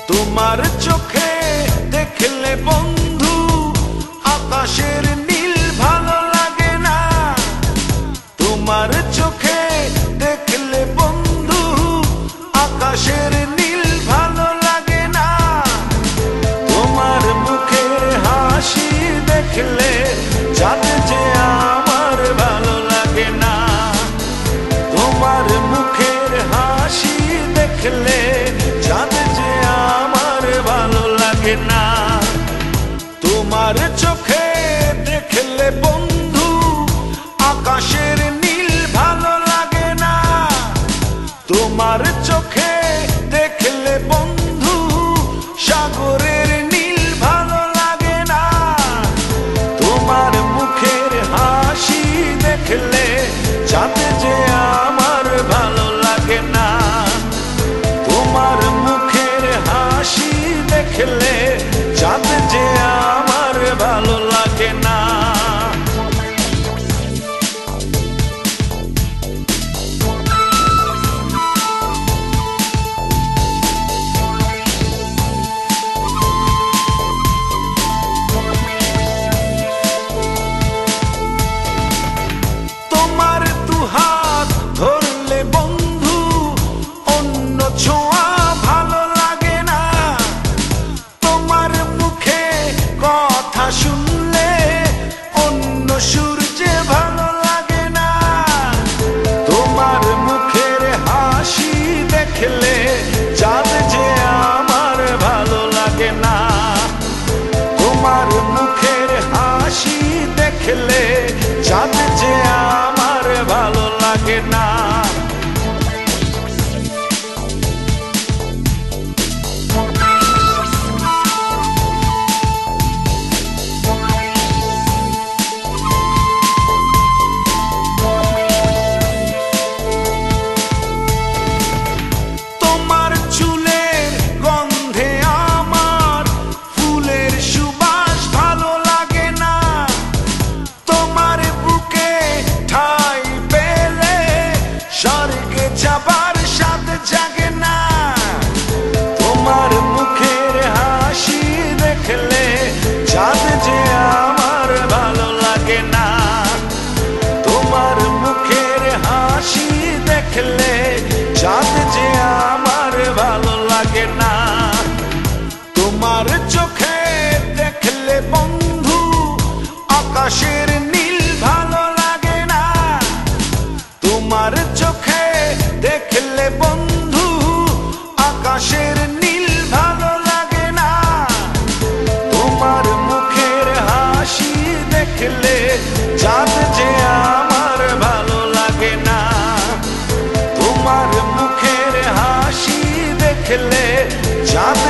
তোমার চোখে দেখলে বন্ধু আকাশের নীল ভালো লাগে না। তোমার চোখে দেখলে বন্ধু আকাশের নীল ভালো লাগে না। তোমার মুখের হাসি দেখলে চাঁদ যে আমার ভালো লাগে না। তোমার মুখের হাসি দেখলে চাঁদ যে আমার ভালো লাগে না। তোমার চোখে দেখলে বন্ধু আকাশের নীল ভালো লাগে না। তোমার চোখে দেখলে বন্ধু সাগরের নীল ভালো লাগে না। তোমার মুখের হাসি দেখলে চাঁদ যে আমার ভালো লাগে না। তোমার মুখের হাসি দেখলে চাঁদ যে আমার ভালো লাগে না। তোমার দুহাত ধরলে বন্ধু অন্য ছোঁয়া ভালো লাগে না। তোমার মুখে কথা শুনলে অন্য সূর্যে ভালো লাগে না। তোমার মুখের হাসি দেখলে চাঁদ যে আমার ভালো লাগে না। তোমার মুখের হাসি দেখলে চাঁদ যে আমার ভালো লাগে না। তোমার চুলের গন্ধে আমার ফুলের সুবাস ভালো লাগে না। তোমার বুকে ঠাঁই পেলে স্বর্গে যাবার স্বাদ জাগে না। তোমার মুখের হাসি দেখলে চাঁদ যে আমার ভালো লাগে না। তোমার মুখের হাসি দেখলে চাঁদ যে আমার ভালো লাগে না। তোমার চোখে দেখলে বন্ধু আকাশের নীল ভালো লাগে না। তোমার চোখে দেখলে বন্ধু আকাশের নীল ভালো লাগে না। তোমার মুখের হাসি দেখলে চাঁদ যে আমার ভালো লাগে না। তোমার মুখের হাসি দেখলে চাঁদ